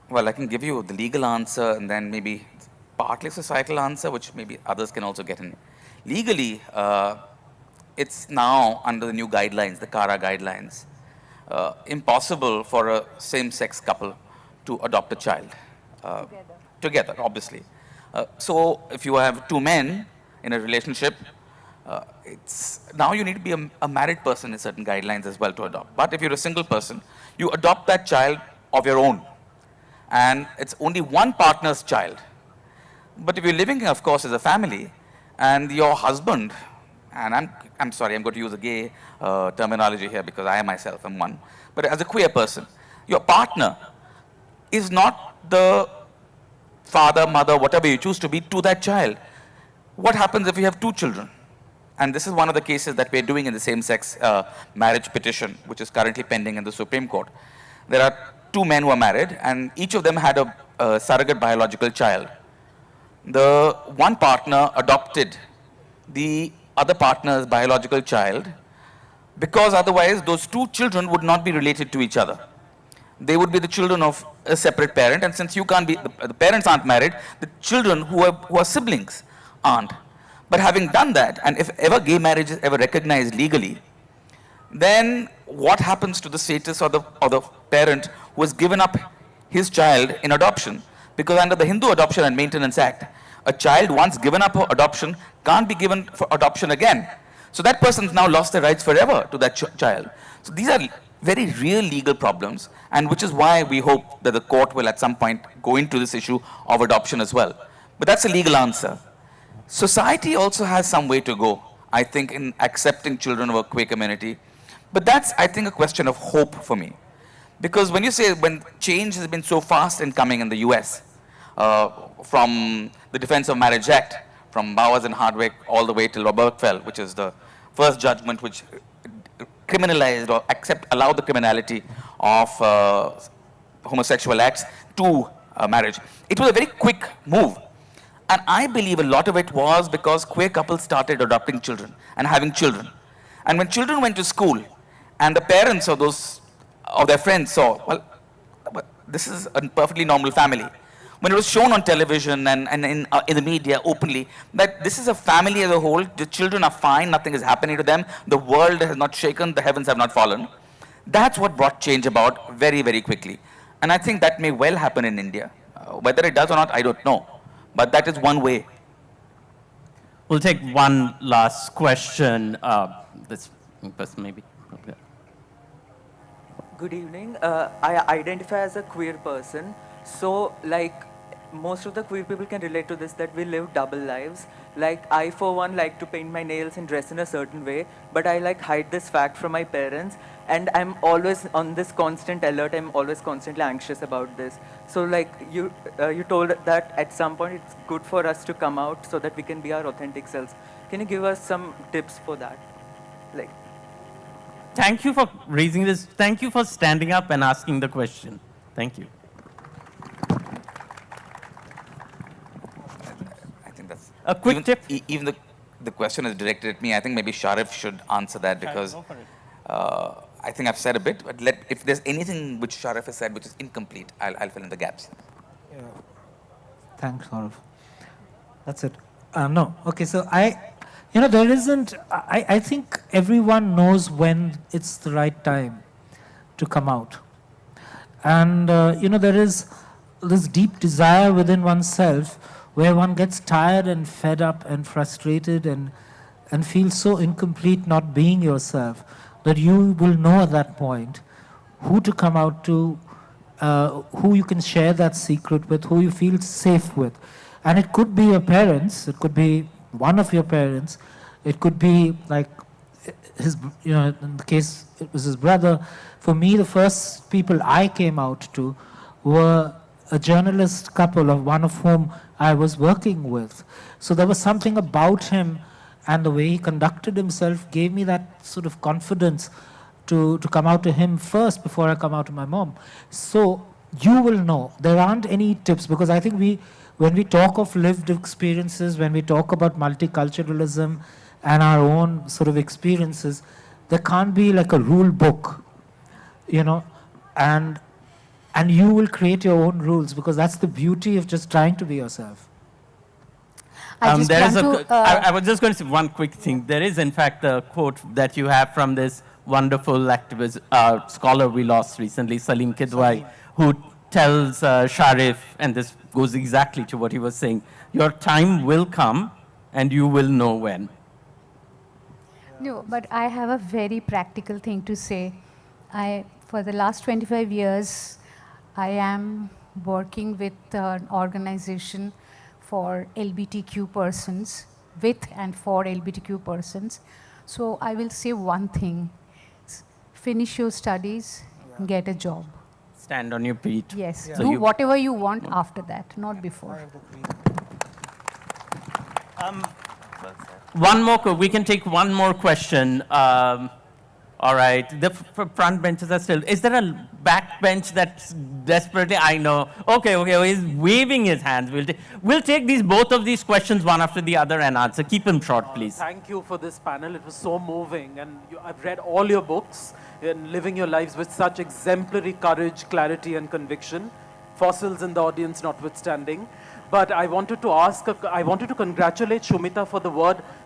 Well, I can give you the legal answer and then maybe partly societal answer, which maybe others can also get in. Legally, it's now under the new guidelines, the CARA guidelines, impossible for a same-sex couple to adopt a child. Together, obviously. So if you have two men in a relationship, now you need to be a married person in certain guidelines as well to adopt. But if you're a single person, you adopt that child of your own. And it's only one partner's child. But if you're living, of course, as a family, and your husband and I'm sorry, I'm going to use a gay terminology here because I myself am one, but as a queer person, your partner is not the father, mother, whatever you choose to be to that child. What happens if you have two children? And this is one of the cases that we're doing in the same-sex marriage petition, which is currently pending in the Supreme Court. There are two men who are married, and each of them had a surrogate biological child. The one partner adopted the other partner's biological child because otherwise those two children would not be related to each other. They would be the children of a separate parent, and since you can't be, the parents aren't married, the children who are siblings aren't. But having done that, and if ever gay marriage is ever recognized legally, then what happens to the status of the parent who has given up his child in adoption? Because under the Hindu Adoption and Maintenance Act, a child once given up for adoption can't be given for adoption again. So that person's now lost their rights forever to that child. So these are very real legal problems, and which is why we hope that the court will at some point go into this issue of adoption as well. But that's a legal answer. Society also has some way to go, I think, in accepting children of a queer community. But that's, I think, a question of hope for me. Because when you say, when change has been so fast in coming in the US, from the Defense of Marriage Act, from Bowers and Hardwick all the way till Obergefell, which is the first judgment which criminalized or allowed the criminality of homosexual acts to marriage. It was a very quick move. And I believe a lot of it was because queer couples started adopting children and having children. And when children went to school and the parents of their friends saw, well, this is a perfectly normal family. When it was shown on television and in the media openly that this is a family as a whole, the children are fine, nothing is happening to them, the world has not shaken, the heavens have not fallen. That's what brought change about very, very quickly. And I think that may well happen in India. Whether it does or not, I don't know. But that is one way. We'll take one last question. This person maybe. Okay. Good evening. I identify as a queer person. So, like, most of the queer people can relate to this, that we live double lives. Like, I, for one, like to paint my nails and dress in a certain way, but I, like, hide this fact from my parents. And I'm always on this constant alert. I'm always constantly anxious about this. So, like, you told that at some point it's good for us to come out so that we can be our authentic selves. Can you give us some tips for that? Like, Thank you for raising this. Thank you for standing up and asking the question. Thank you. I think that's A quick tip. Even the question is directed at me. I think maybe Sharif should answer that because Go for it. I think I've said a bit, but if there's anything which Sharif has said which is incomplete, I'll fill in the gaps. Yeah. Thanks, Saurabh. That's it. No. Okay, so there isn't, I think everyone knows when it's the right time to come out. And, there is this deep desire within oneself where one gets tired and fed up and frustrated and feels so incomplete not being yourself, that you will know at that point who to come out to, who you can share that secret with, who you feel safe with. And it could be your parents, it could be one of your parents, it could be like his, in the case it was his brother. For me, the first people I came out to were a journalist couple, of one of whom I was working with. So there was something about him and the way he conducted himself gave me that sort of confidence to come out to him first before I come out to my mom. So you will know. There aren't any tips, because I think when we talk of lived experiences, when we talk about multiculturalism and our own sort of experiences, there can't be like a rule book, and you will create your own rules, because that's the beauty of just trying to be yourself. I was just going to say one quick thing. There is, in fact, a quote that you have from this wonderful activist, scholar we lost recently, Salim Kidwai, who tells Sharif, and this goes exactly to what he was saying, your time will come and you will know when. No, but I have a very practical thing to say. For the last 25 years, I am working with an organization for LGBTQ persons, with and for LGBTQ persons. So I will say one thing, finish your studies, get a job. Stand on your feet. Yes, So do you- whatever you want after that, not before. One more, we can take one more question. All right, the front benches are still, is there a back bench that's desperately, I know, okay, he's waving his hands. We'll take both of these questions one after the other and answer. Keep them short, please. Thank you for this panel. It was so moving. And I've read all your books in living your lives with such exemplary courage, clarity, and conviction. Fossils in the audience notwithstanding. But I wanted to congratulate Sumita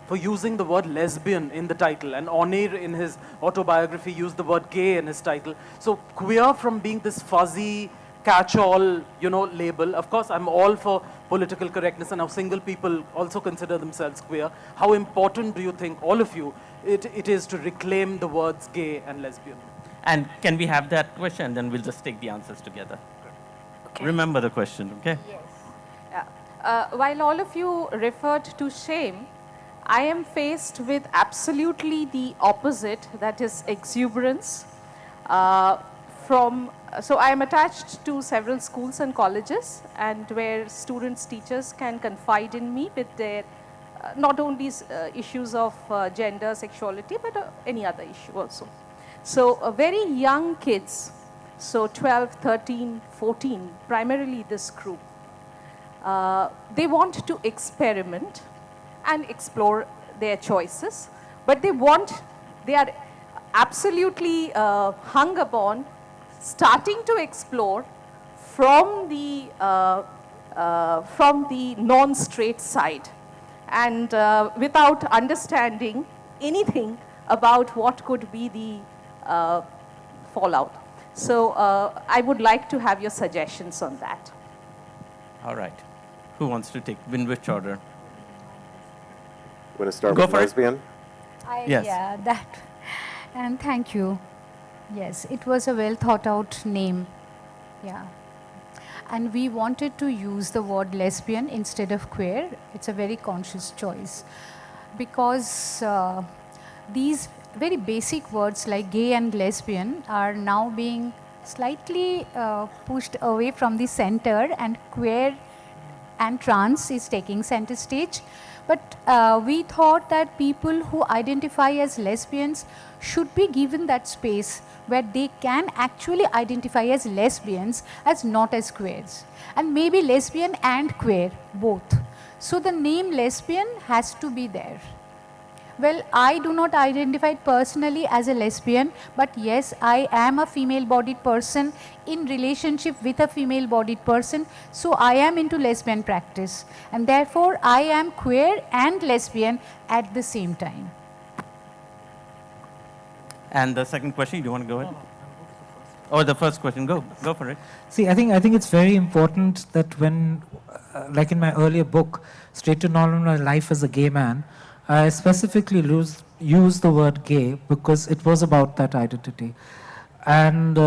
for using the word lesbian in the title. And Onir in his autobiography used the word gay in his title. So queer from being this fuzzy, catch-all, label. Of course, I'm all for political correctness and how single people also consider themselves queer. How important do you think, all of you, it is to reclaim the words gay and lesbian? And can we have that question? Then we'll just take the answers together. Okay. Remember the question, okay? Yes. While all of you referred to shame, I am faced with absolutely the opposite, that is exuberance. So I am attached to several schools and colleges, and where students, teachers can confide in me with their not only issues of gender, sexuality, but any other issue also. So very young kids, so 12, 13, 14, primarily this group, they want to experiment and explore their choices, but they are absolutely hung upon starting to explore from the non-straight side, and without understanding anything about what could be the fallout. So I would like to have your suggestions on that. All right. Who wants to take, in which order? Want to start Go with for it. lesbian? Yes. Yeah, that. And thank you. Yes, it was a well thought out name. Yeah. And we wanted to use the word lesbian instead of queer. It's a very conscious choice. Because these very basic words like gay and lesbian are now being slightly pushed away from the center, and queer and trans is taking center stage. But we thought that people who identify as lesbians should be given that space where they can actually identify as lesbians, as not as queers. And maybe lesbian and queer, both. So the name lesbian has to be there. Well, I do not identify personally as a lesbian, but yes, I am a female-bodied person in relationship with a female-bodied person, so I am into lesbian practice. And therefore, I am queer and lesbian at the same time. And the second question, do you want to go ahead? Oh, the first question, go for it. See, I think it's very important that when, like in my earlier book, Straight to Normal Life as a Gay Man, I specifically use the word gay because it was about that identity. And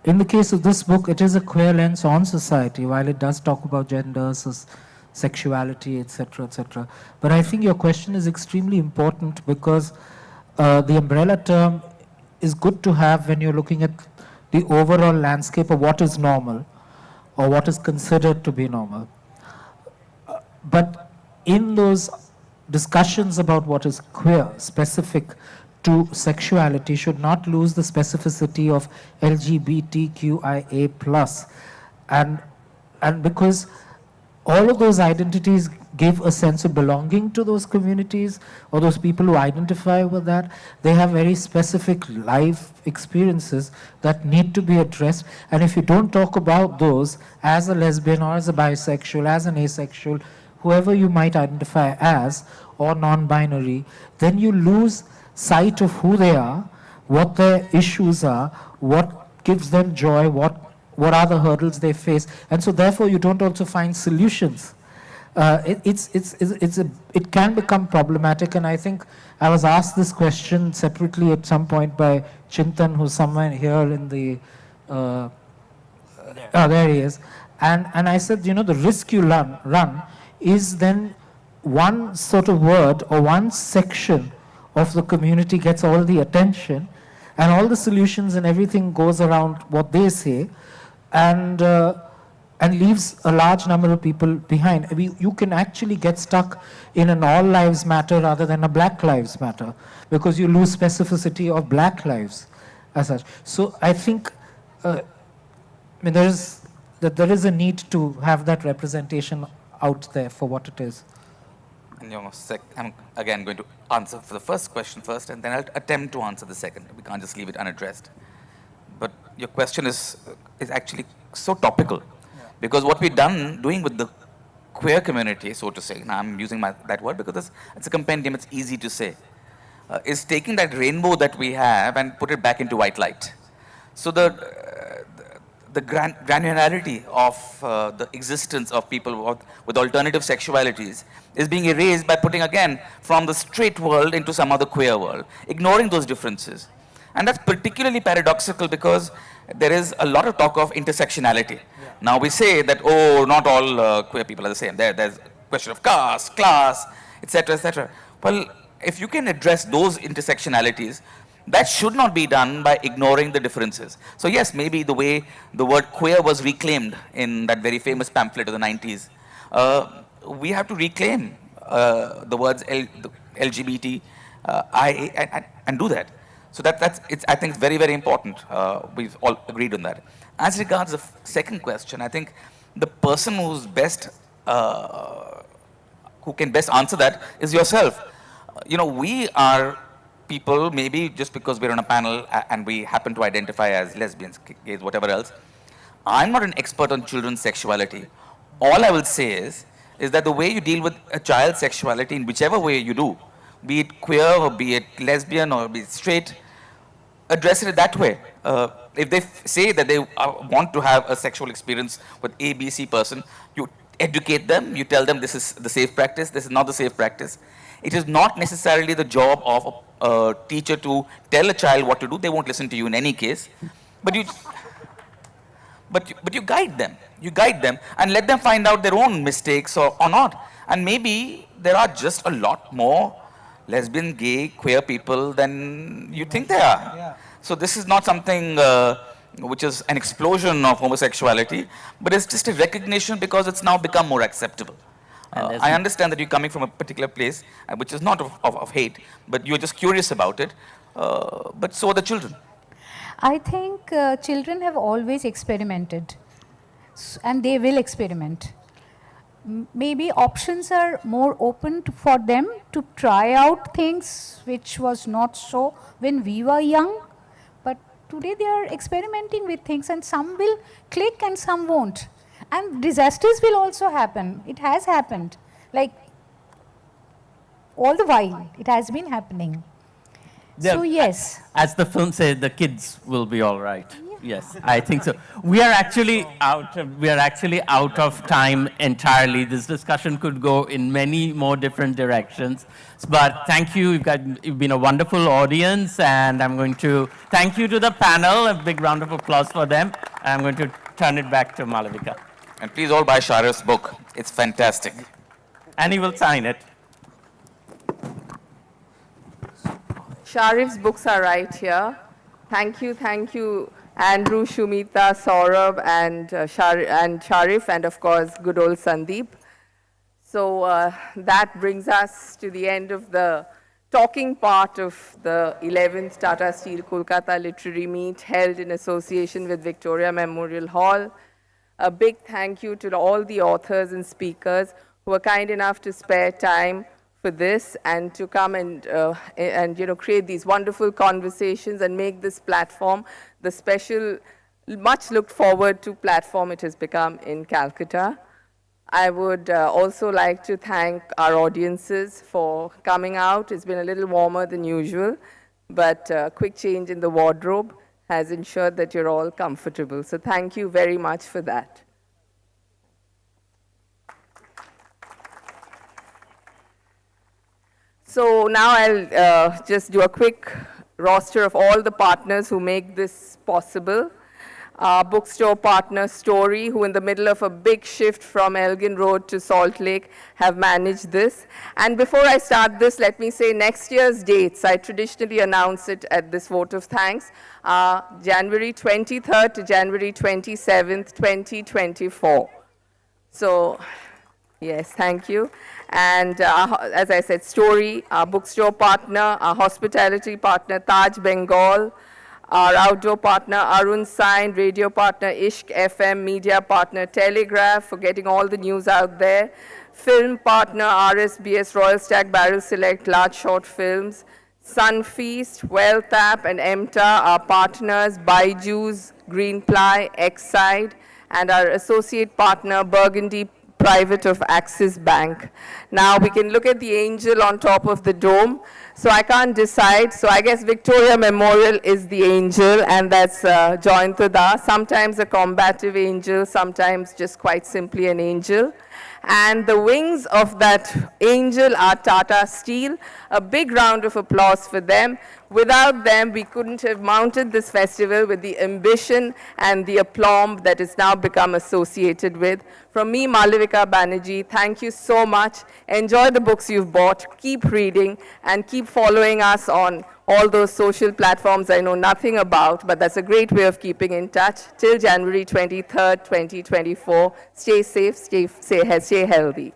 in the case of this book, it is a queer lens on society, while it does talk about gender, sexuality, etc., etc. But I think your question is extremely important because the umbrella term is good to have when you're looking at the overall landscape of what is normal or what is considered to be normal. But in those discussions about what is queer, specific to sexuality, should not lose the specificity of LGBTQIA+. And because all of those identities give a sense of belonging to those communities or those people who identify with that, they have very specific life experiences that need to be addressed. And if you don't talk about those as a lesbian or as a bisexual, as an asexual, whoever you might identify as, or non-binary, then you lose sight of who they are, what their issues are, what gives them joy, what are the hurdles they face, and so therefore you don't also find solutions. It can become problematic, and I think I was asked this question separately at some point by Chintan, who's somewhere here in the, there he is, and I said, the risk you run is then one sort of word or one section of the community gets all the attention, and all the solutions and everything goes around what they say, and leaves a large number of people behind. You can actually get stuck in an all lives matter rather than a black lives matter, because you lose specificity of black lives as such. So I think there is a need to have that representation out there for what it is. And I'm again going to answer for the first question first, and then I'll attempt to answer the second. We can't just leave it unaddressed. But your question is actually so topical, because what we're doing with the queer community, so to say, now I'm using that word because it's a compendium, it's easy to say, is taking that rainbow that we have and put it back into white light. So the granularity of the existence of people with alternative sexualities is being erased by putting again from the straight world into some other queer world, ignoring those differences. And that's particularly paradoxical because there is a lot of talk of intersectionality. Yeah. Now we say that, oh, not all queer people are the same. There's a question of caste, class, etc., etc. Well, if you can address those intersectionalities, that should not be done by ignoring the differences. So yes, maybe the way the word queer was reclaimed in that very famous pamphlet of the 90s, we have to reclaim the words LGBT, and do that. So I think it's very, very important. We've all agreed on that. As regards the second question, I think the person who's best, who can best answer that is yourself. We are people, maybe just because we're on a panel and we happen to identify as lesbians, gays, whatever else. I'm not an expert on children's sexuality. All I will say is that the way you deal with a child's sexuality in whichever way you do, be it queer or be it lesbian or be it straight, address it that way. If they say that they want to have a sexual experience with A, B, C person, you educate them, you tell them this is the safe practice, this is not the safe practice. It is not necessarily the job of a teacher to tell a child what to do. They won't listen to you in any case. But you guide them. You guide them and let them find out their own mistakes or not. And maybe there are just a lot more lesbian, gay, queer people than you think there are. Yeah. So this is not something which is an explosion of homosexuality, but it's just a recognition because it's now become more acceptable. I understand that you're coming from a particular place, which is not of hate, but you're just curious about it, but so are the children. I think children have always experimented, and they will experiment. Maybe options are more open for them to try out things which was not so when we were young, but today they are experimenting with things, and some will click and some won't. And disasters will also happen. It has happened. Like, all the while, it has been happening. Yeah. So, yes. As the film says, the kids will be all right. Yeah. Yes, I think so. We are actually out of time entirely. This discussion could go in many more different directions. But thank you. You've been a wonderful audience. And I'm going to thank you to the panel. A big round of applause for them. I'm going to turn it back to Malavika. And please all buy Sharif's book. It's fantastic. And he will sign it. Sharif's books are right here. Thank you, Andrew, Sumita, Saurabh, and Sharif, and of course, good old Sandip. So that brings us to the end of the talking part of the 11th Tata Steel Kolkata Literary Meet held in association with Victoria Memorial Hall. A big thank you to all the authors and speakers who were kind enough to spare time for this and to come and create these wonderful conversations and make this platform the special, much looked forward to platform it has become in Calcutta. I would also like to thank our audiences for coming out. It's been a little warmer than usual, but a quick change in the wardrobe has ensured that you're all comfortable. So thank you very much for that. So now I'll just do a quick roster of all the partners who make this possible. Our bookstore partner Story, who in the middle of a big shift from Elgin Road to Salt Lake have managed this. And before I start this, let me say next year's dates. I traditionally announce it at this vote of thanks. January 23rd to January 27th, 2024. So, yes, thank you. And as I said, Story, our bookstore partner, our hospitality partner, Taj Bengal, our outdoor partner, Arun Sign, radio partner, Ishq FM, media partner, Telegraph, for getting all the news out there, film partner, RSBS, Royal Stag Barrel Select, large short films, Sun Feast, Wealth App, and MTA, our partners, Byju's, Greenply, Exide, and our associate partner, Burgundy Private of Axis Bank. Now we can look at the angel on top of the dome. So I can't decide. So I guess Victoria Memorial is the angel, and that's Jointada. Sometimes a combative angel, sometimes just quite simply an angel. And the wings of that angel are Tata Steel. A big round of applause for them. Without them, we couldn't have mounted this festival with the ambition and the aplomb that is now become associated with. From me, Malavika Banerjee, thank you so much. Enjoy the books you've bought, keep reading, and keep following us on all those social platforms I know nothing about, but that's a great way of keeping in touch. Till January 23rd, 2024, stay safe, stay healthy.